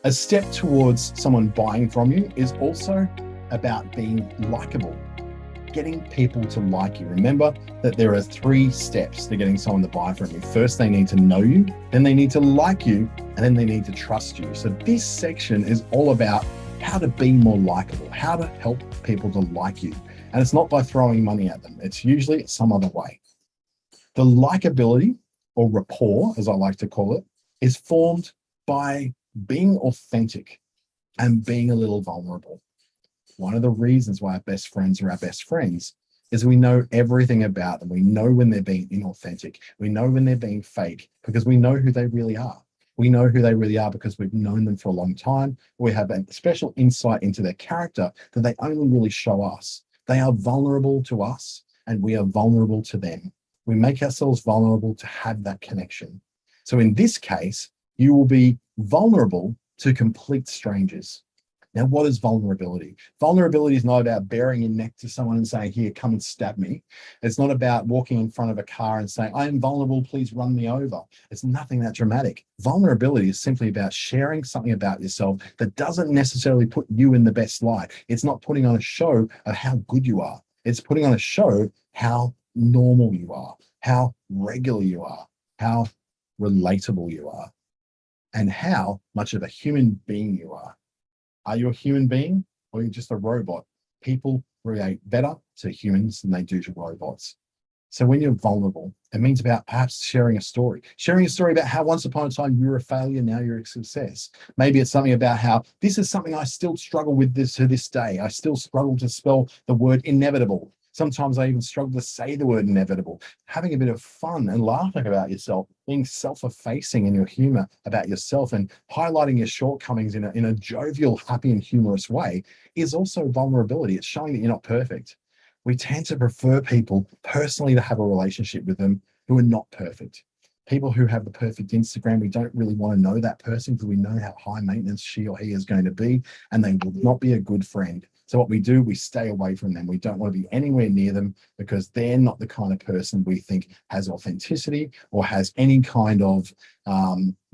A step towards someone buying from you is also about being likable, getting people to like you. Remember that there are 3 steps to getting someone to buy from you. First, they need to know you, then they need to like you, and then they need to trust you. So this section is all about how to be more likable, how to help people to like you. And it's not by throwing money at them. It's usually some other way. The likability, or rapport, as I like to call it, is formed by being authentic and being a little vulnerable. One of the reasons why our best friends are our best friends is we know everything about them. We know when they're being inauthentic. We know when they're being fake because we know who they really are. We know who they really are because we've known them for a long time. We have a special insight into their character that they only really show us. They are vulnerable to us and we are vulnerable to them. We make ourselves vulnerable to have that connection. So in this case, you will be vulnerable to complete strangers. Now, what is vulnerability? Vulnerability is not about baring your neck to someone and saying, here, come and stab me. It's not about walking in front of a car and saying, I am vulnerable, please run me over. It's nothing that dramatic. Vulnerability is simply about sharing something about yourself that doesn't necessarily put you in the best light. It's not putting on a show of how good you are. It's putting on a show how normal you are, how regular you are, how relatable you are, and how much of a human being you are. Are you a human being or are you just a robot? People relate better to humans than they do to robots. So when you're vulnerable, it means about perhaps sharing a story about how once upon a time you were a failure, now you're a success. Maybe it's something about how this is something I still struggle with this to this day. I still struggle to spell the word inevitable. Sometimes I even struggle to say the word inevitable. Having a bit of fun and laughing about yourself, being self-effacing in your humor about yourself and highlighting your shortcomings in a jovial, happy and humorous way is also vulnerability. It's showing that you're not perfect. We tend to prefer people personally to have a relationship with them who are not perfect. People who have the perfect Instagram, we don't really want to know that person because we know how high maintenance she or he is going to be, and they will not be a good friend. So what we do, we stay away from them. We don't want to be anywhere near them because they're not the kind of person we think has authenticity or has any kind of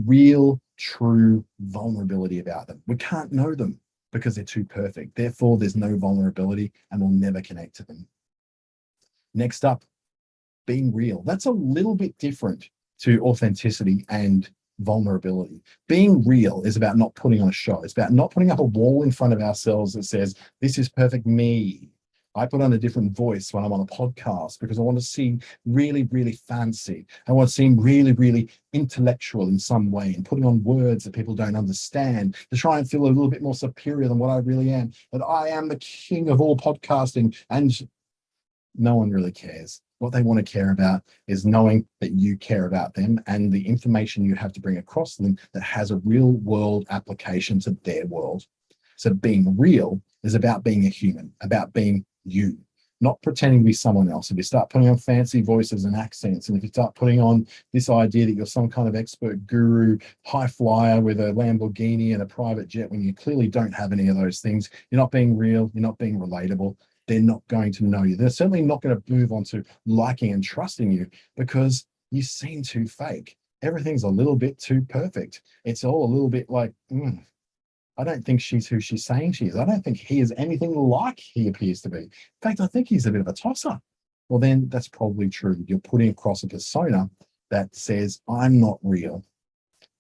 real, true vulnerability about them. We can't know them because they're too perfect. Therefore, there's no vulnerability and we'll never connect to them. Next up, being real. That's a little bit different to authenticity and vulnerability. Being real is about not putting on a show. It's about not putting up a wall in front of ourselves that says, this is perfect me. I put on a different voice when I'm on a podcast because I want to seem really, really fancy. I want to seem really, really intellectual in some way and putting on words that people don't understand to try and feel a little bit more superior than what I really am. That I am the king of all podcasting, and no one really cares. What they want to care about is knowing that you care about them and the information you have to bring across to them that has a real world application to their world. So being real is about being a human, about being you, not pretending to be someone else. If you start putting on fancy voices and accents, and if you start putting on this idea that you're some kind of expert guru, high flyer with a Lamborghini and a private jet, when you clearly don't have any of those things, you're not being real, you're not being relatable. They're not going to know you. They're certainly not going to move on to liking and trusting you because you seem too fake. Everything's a little bit too perfect. It's all a little bit like, I don't think she's who she's saying she is. I don't think he is anything like he appears to be. In fact, I think he's a bit of a tosser. Well, then that's probably true. You're putting across a persona that says, I'm not real.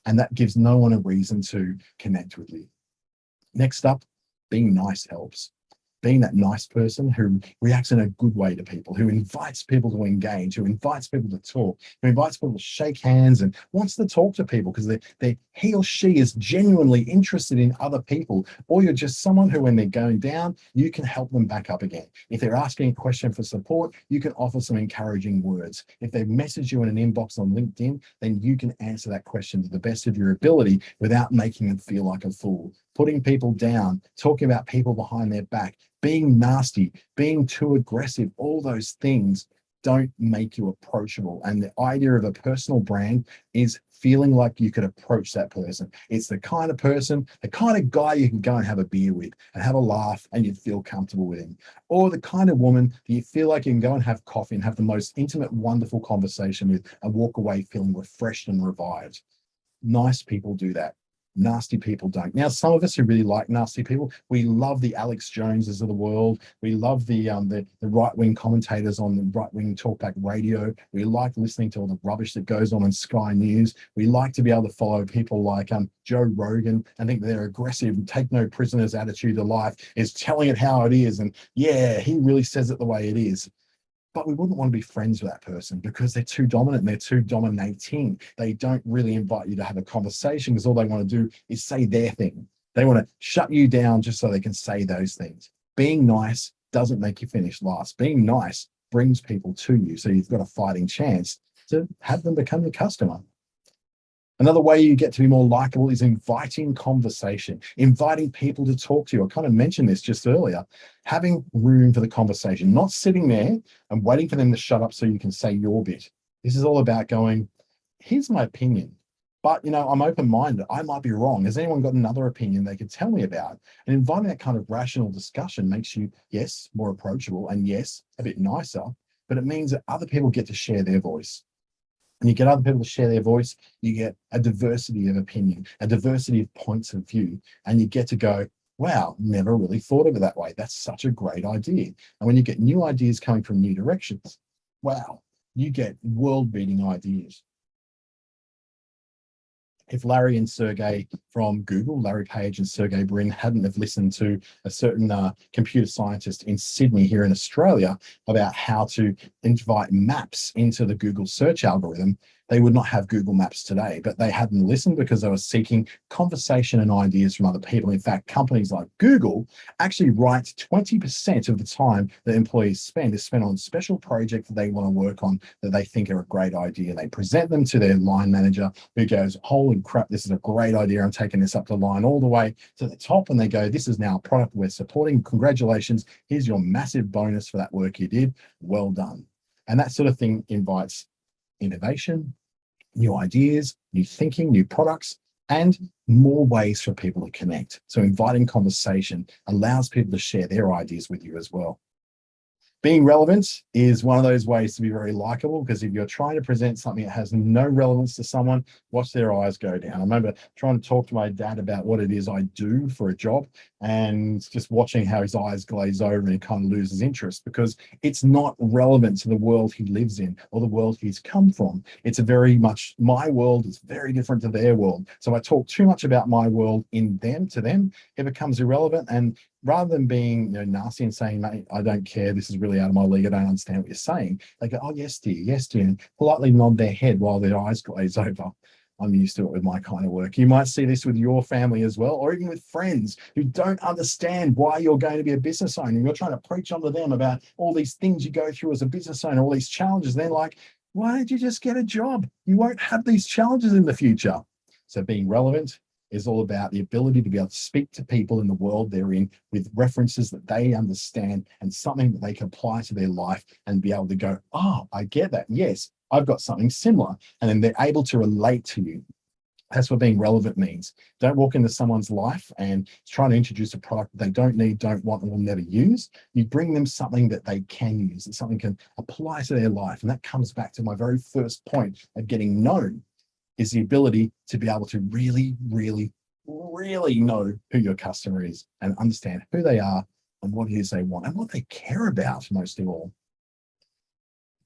And that gives no one a reason to connect with you. Next up, being nice helps. Being that nice person who reacts in a good way to people, who invites people to engage, who invites people to talk, who invites people to shake hands and wants to talk to people because he or she is genuinely interested in other people, or you're just someone who, when they're going down, you can help them back up again. If they're asking a question for support, you can offer some encouraging words. If they message you in an inbox on LinkedIn, then you can answer that question to the best of your ability without making them feel like a fool. Putting people down, talking about people behind their back, being nasty, being too aggressive, all those things don't make you approachable. And the idea of a personal brand is feeling like you could approach that person. It's the kind of person, the kind of guy you can go and have a beer with and have a laugh and you'd feel comfortable with him. Or the kind of woman that you feel like you can go and have coffee and have the most intimate, wonderful conversation with and walk away feeling refreshed and revived. Nice people do that. Nasty people don't. Now, some of us who really like nasty people, we love the Alex Joneses of the world. We love the right-wing commentators on the right-wing talkback radio. We like listening to all the rubbish that goes on in Sky News. We like to be able to follow people like Joe Rogan and think their aggressive, take no prisoners attitude to life is telling it how it is. And yeah, he really says it the way it is. But we wouldn't want to be friends with that person because they're too dominant and they're too dominating. They don't really invite you to have a conversation because all they want to do is say their thing. They want to shut you down just so they can say those things. Being nice doesn't make you finish last. Being nice brings people to you. So you've got a fighting chance to have them become your customer. Another way you get to be more likable is inviting conversation, inviting people to talk to you. I kind of mentioned this just earlier, having room for the conversation, not sitting there and waiting for them to shut up so you can say your bit. This is all about going, here's my opinion, but I'm open-minded. I might be wrong. Has anyone got another opinion they could tell me about? And inviting that kind of rational discussion makes you, yes, more approachable and yes, a bit nicer, but it means that other people get to share their voice. And you get other people to share their voice, you get a diversity of opinion, a diversity of points of view, and you get to go, wow, never really thought of it that way. That's such a great idea. And when you get new ideas coming from new directions, wow, you get world-beating ideas. If Larry and Sergey from Google, Larry Page and Sergey Brin, hadn't have listened to a certain computer scientist in Sydney here in Australia about how to invite maps into the Google search algorithm, they would not have Google Maps today. But they hadn't listened because they were seeking conversation and ideas from other people. In fact, companies like Google actually write 20% of the time that employees spend is spent on special projects that they want to work on that they think are a great idea. They present them to their line manager who goes, holy crap, this is a great idea. I'm taking this up the line all the way to the top. And they go, this is now a product we're supporting. Congratulations. Here's your massive bonus for that work you did. Well done. And that sort of thing invites innovation, new ideas, new thinking, new products, and more ways for people to connect. So inviting conversation allows people to share their ideas with you as well. Being relevant is one of those ways to be very likable, because if you're trying to present something that has no relevance to someone, watch their eyes go down. I remember trying to talk to my dad about what it is I do for a job and just watching how his eyes glaze over and he kind of loses interest because it's not relevant to the world he lives in or the world he's come from. It's a very much, my world is very different to their world. So I talk too much about my world to them, it becomes irrelevant. And rather than being nasty and saying, mate, I don't care, this is really out of my league, I don't understand what you're saying, they go, oh, yes, dear, and politely nod their head while their eyes glaze over. I'm used to it with my kind of work. You might see this with your family as well, or even with friends who don't understand why you're going to be a business owner. You're trying to preach onto them about all these things you go through as a business owner, all these challenges. They're like, why did you just get a job? You won't have these challenges in the future. So being relevant is all about the ability to be able to speak to people in the world they're in with references that they understand and something that they can apply to their life and be able to go, oh, I get that. Yes, I've got something similar. And then they're able to relate to you. That's what being relevant means. Don't walk into someone's life and try to introduce a product they don't need, don't want, and will never use. You bring them something that they can use, that something can apply to their life. And that comes back to my very first point of getting known, is the ability to be able to really, really, really know who your customer is and understand who they are and what it is they want and what they care about most of all.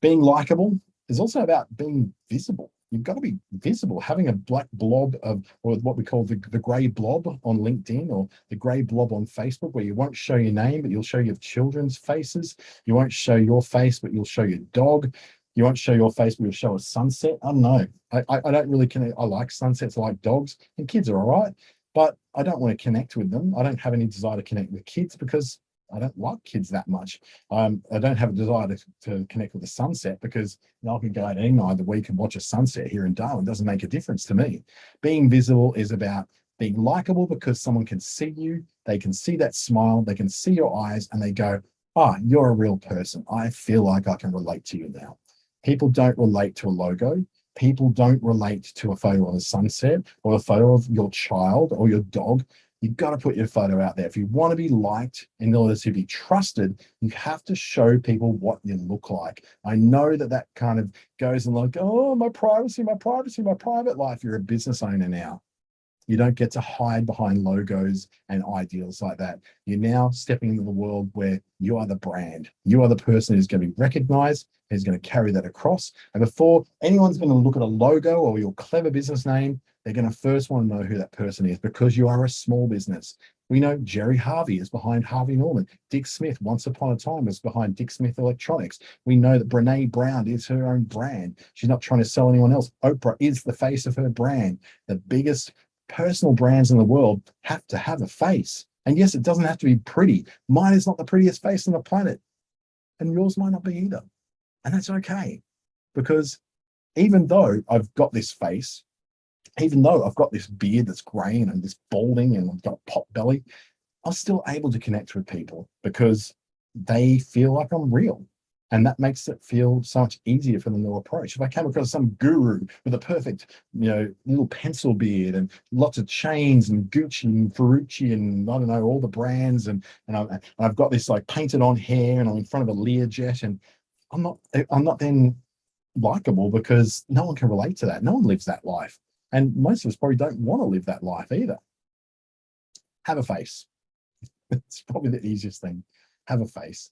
Being likable is also about being visible. You've got to be visible. Having a black blob of, or what we call the grey blob on LinkedIn or the grey blob on Facebook, where you won't show your name, but you'll show your children's faces. You won't show your face, but you'll show your dog. You won't show your face, but you'll show a sunset. I don't know. I don't really connect. I like sunsets, I like dogs, and kids are all right, but I don't want to connect with them. I don't have any desire to connect with kids because I don't like kids that much. I don't have a desire to connect with the sunset because I can go out any night of the week and watch a sunset here in Darwin. It doesn't make a difference to me. Being visible is about being likable because someone can see you, they can see that smile, they can see your eyes, and they go, oh, you're a real person. I feel like I can relate to you now. People don't relate to a logo. People don't relate to a photo of a sunset or a photo of your child or your dog. You've got to put your photo out there. If you want to be liked, in order to be trusted, you have to show people what you look like. I know that kind of goes and like, oh, my privacy, my private life. You're a business owner now. You don't get to hide behind logos and ideals like that. You're now stepping into the world where you are the brand. You are the person who's going to be recognized, who's going to carry that across. And before anyone's going to look at a logo or your clever business name, they're going to first want to know who that person is, because you are a small business. We know Jerry Harvey is behind Harvey Norman. Dick Smith, once upon a time, was behind Dick Smith Electronics. We know that Brene Brown is her own brand. She's not trying to sell anyone else. Oprah is the face of her brand. The biggest personal brands in the world have to have a face. And yes, it doesn't have to be pretty. Mine is not the prettiest face on the planet, and yours might not be either. And that's okay, because even though I've got this face, even though I've got this beard that's graying and this balding and I've got a pot belly, I'm still able to connect with people because they feel like I'm real. And that makes it feel so much easier for them to approach. If I came across some guru with a perfect, little pencil beard and lots of chains and Gucci and Ferrucci and I don't know, all the brands, and I've got this like painted on hair and I'm in front of a Learjet, and I'm not then likable, because no one can relate to that. No one lives that life. And most of us probably don't want to live that life either. Have a face. It's probably the easiest thing. Have a face.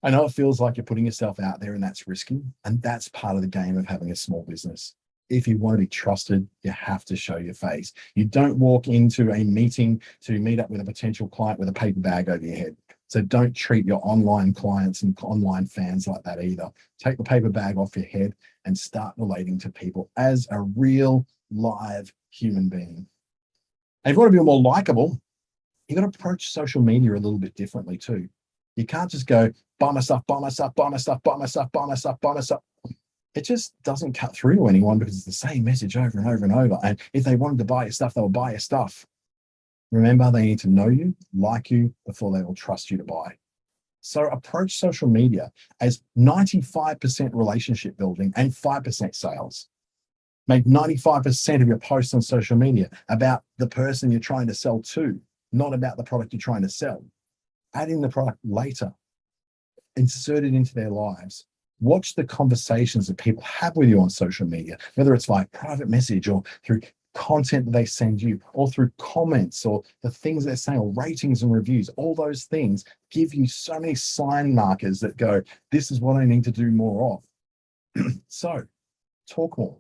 I know it feels like you're putting yourself out there, and that's risky. And that's part of the game of having a small business. If you want to be trusted, you have to show your face. You don't walk into a meeting to meet up with a potential client with a paper bag over your head. So don't treat your online clients and online fans like that either. Take the paper bag off your head and start relating to people as a real live human being. And if you want to be more likable, you've got to approach social media a little bit differently too. You can't just go, buy my stuff, buy my stuff, buy my stuff, buy my stuff, buy my stuff, buy my stuff. It just doesn't cut through to anyone, because it's the same message over and over and over. And if they wanted to buy your stuff, they'll buy your stuff. Remember, they need to know you, like you, before they will trust you to buy. So approach social media as 95% relationship building and 5% sales. Make 95% of your posts on social media about the person you're trying to sell to, not about the product you're trying to sell. Add in the product later. Insert it into their lives. Watch the conversations that people have with you on social media, whether it's like private message or through content that they send you, or through comments, or the things they're saying, or ratings and reviews. All those things give you so many sign markers that go, this is what I need to do more of. So talk more,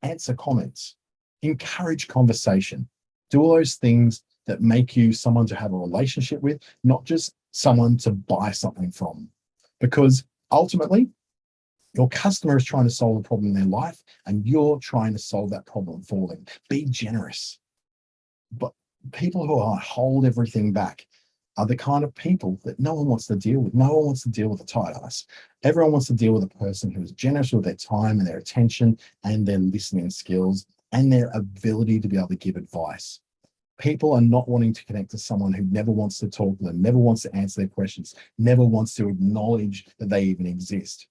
answer comments, encourage conversation, do all those things that make you someone to have a relationship with, not just someone to buy something from. Because ultimately, your customer is trying to solve a problem in their life, and you're trying to solve that problem for them. Be generous. But people who hold everything back are the kind of people that no one wants to deal with. No one wants to deal with a tight ass. Everyone wants to deal with a person who is generous with their time and their attention and their listening skills and their ability to be able to give advice. People are not wanting to connect to someone who never wants to talk to them, never wants to answer their questions, never wants to acknowledge that they even exist.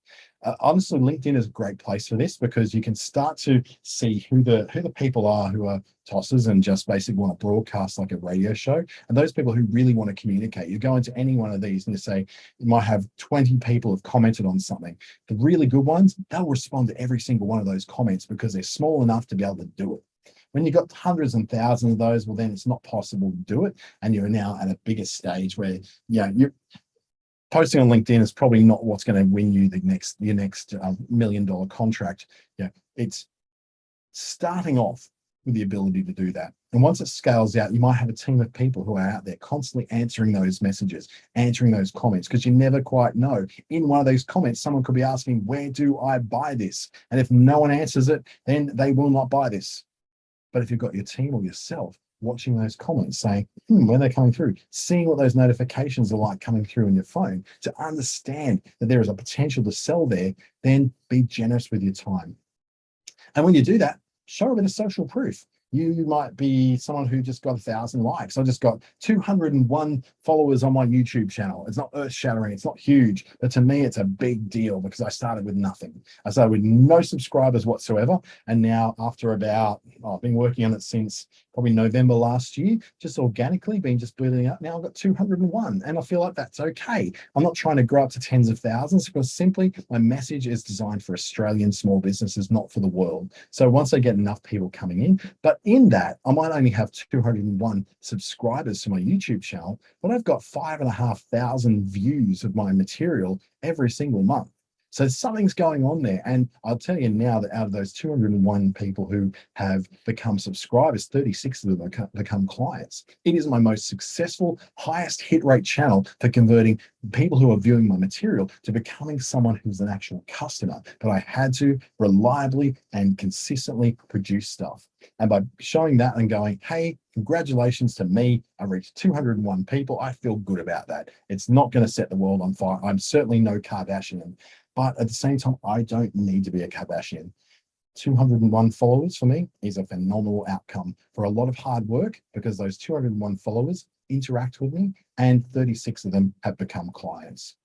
Honestly, LinkedIn is a great place for this, because you can start to see who the people are who are tossers and just basically want to broadcast like a radio show, and those people who really want to communicate. You go into any one of these and you say, you might have 20 people have commented on something. The really good ones, they'll respond to every single one of those comments because they're small enough to be able to do it. When you've got hundreds and thousands of those, well, then it's not possible to do it. And you're now at a bigger stage where, you're posting on LinkedIn is probably not what's going to win you your next $1 million contract. It's starting off with the ability to do that. And once it scales out, you might have a team of people who are out there constantly answering those messages, answering those comments, because you never quite know. In one of those comments, someone could be asking, where do I buy this? And if no one answers it, then they will not buy this. But if you've got your team or yourself watching those comments, saying, when they're coming through, seeing what those notifications are like coming through on your phone, to understand that there is a potential to sell there, then be generous with your time. And when you do that, show a bit of social proof. You might be someone who just got 1,000 likes. I just got 201 followers on my YouTube channel. It's not earth-shattering. It's not huge. But to me, it's a big deal, because I started with nothing. I started with no subscribers whatsoever. And now after I've been working on it since probably November last year, just organically been just building up. Now I've got 201, and I feel like that's okay. I'm not trying to grow up to tens of thousands because simply my message is designed for Australian small businesses, not for the world. So once I get enough people coming in, but in that, I might only have 201 subscribers to my YouTube channel, but I've got 5,500 views of my material every single month. So something's going on there. And I'll tell you now that out of those 201 people who have become subscribers, 36 of them have become clients. It is my most successful, highest hit rate channel for converting people who are viewing my material to becoming someone who's an actual customer. But I had to reliably and consistently produce stuff. And by showing that and going, hey, congratulations to me, I reached 201 people. I feel good about that. It's not going to set the world on fire. I'm certainly no Kardashian. But at the same time, I don't need to be a Kardashian. 201 followers for me is a phenomenal outcome for a lot of hard work because those 201 followers interact with me and 36 of them have become clients.